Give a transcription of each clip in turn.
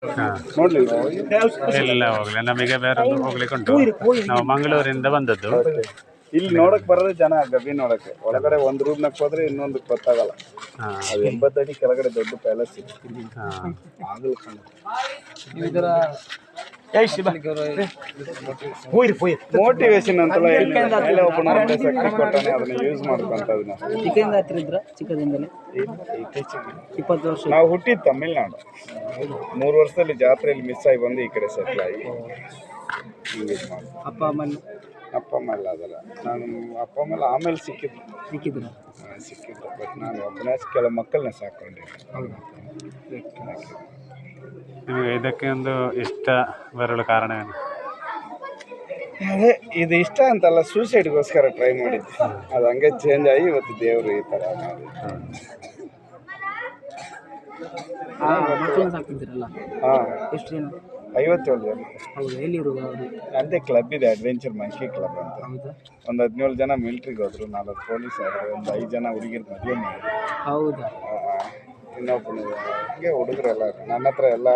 ಹಾಂ ನೋಡ್ಲಿಲ್ಲ ಎಲ್ಲ ಹೋಗ್ಲಿ, ನಮಗೆ ಬೇರೆ ಹೋಗ್ಲಿಕ್ಕೆ ಉಂಟು. ನಾವು ಮಂಗಳೂರಿಂದ ಬಂದದ್ದು. ಇಲ್ಲಿ ನೋಡಕ್ ಬರೋದೇ ಜನ ಗಬ್ಬಿ ನೋಡಕ್ಕೆ. ಒಳಗಡೆ ಒಂದು ರೂಮ್ನಾಗ ಹೋದ್ರೆ ಇನ್ನೊಂದು ಗೊತ್ತಾಗಲ್ಲ. ಹಾಂ ಅದು 80 ಅಡಿ ಕೆಳಗಡೆ ದೊಡ್ಡ ಪ್ಯಾಲೇಸ್ ಇದೆ. ಹಾಂ ಆಗಲು ಕಾಣುತ್ತೆ. ಮೋಟಿವೇಶನ್ ಅಂತಲ್ಲ ಏನಿಲ್ಲ. ಮೇಲೆ ಒಬ್ಬ ನಮಗೆ ಶಕ್ತಿ ಕೊಟ್ಟಾನೆ, ಅದನ್ನ ಯೂಸ್ ಮಾಡ್ಕೊಂತ ಅದನ್ನ. ಚಿಕ್ಕದಿಂದಲೇ 20 ವರ್ಷ ನಾವು ಹುಟ್ಟಿದ್ದು ತಮಿಳ್ನಾಡು. 3 ವರ್ಷದಲ್ಲಿ ಜಾತ್ರೆಯಲ್ಲಿ ಮಿಸ್ ಆಗಿ ಬಂದು ಈ ಕಡೆ ಸೆಟ್ಲ್ ಆಗಿ ಹಿಂಗೆ ಮಾಡಿ. ಅಪ್ಪ ಅಮ್ಮ ಎಲ್ಲ ಅದಲ್ಲ. ನಾನು ಅಪ್ಪ ಅಮ್ಮೆಲ್ಲ ಆಮೇಲೆ ಸಿಕ್ಕಿದ್ರು. ಸಿಕ್ಕಿದ್ರು ಬಟ್ ನಾನು ಒಬ್ಬನೇ ಕೆಲವು ಮಕ್ಕಳನ್ನ ಸಾಕೊಂಡೆ. ನಿಮಗೆ ಇದಕ್ಕೆ ಒಂದು ಇಷ್ಟ ಬರಲು ಕಾರಣವೇನು? ಅದೇ ಇದು ಇಷ್ಟ ಅಂತಲ್ಲ, ಸೂಸೈಡ್ಗೋಸ್ಕರ ಟ್ರೈ ಮಾಡಿದ್ದೆ. ಅದು ಹಂಗೆ ಚೇಂಜ್ ಆಗಿ ಇವತ್ತು ದೇವರು ಈ ಥರ ಮಾಡಿ. ಸಾಕ್ತಿದ್ದೀರಲ್ಲ, ಹಾಂ, ಎಷ್ಟು ಜನ? 57 ಜನ. ಹೌದು, ಎಲ್ಲಿರೋದು ಅವರು? ಅದೇ ಕ್ಲಬ್ ಇದೆ, ಅಡ್ವೆಂಚರ್ ಮಂಕಿ ಕ್ಲಬ್ ಅಂತ. ಹೌದಾ? ಒಂದು 17 ಜನ ಮಿಲ್ಟ್ರಿಗೆ ಹೋದ್ರು, 4 ಪೊಲೀಸ್ ಆದರು, ಒಂದು 5 ಜನ ಹುಡುಗಿರು ಮದುವೆ ಮಾಡಿದ್ರು. ಹೌದಾ? ಇನ್ನೊಬ್ಬನು ಹಂಗೆ ಹುಡುಗರೆಲ್ಲ ನನ್ನ ಹತ್ರ ಎಲ್ಲ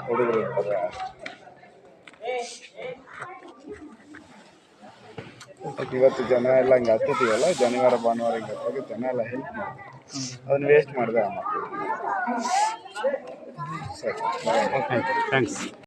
ಹುಡುಗರು ಇರ್ತಾರೆ. ಇವತ್ತು ಜನ ಎಲ್ಲ ಹಂಗೆ ಹತ್ತಿದ್ದೀವಲ್ಲ, ಶನಿವಾರ ಭಾನುವಾರ ಹಿಂಗೆ ಹತ್ತಾಗ ಜನ ಎಲ್ಲ ಹೆಲ್ಪ್ ಮಾಡಿದೆ. ಅದನ್ನ ವೇಸ್ಟ್ ಮಾಡಿದೆ ಆ ಮಕ್ಕಳು. ಸರಿ, ಥ್ಯಾಂಕ್ಸ್.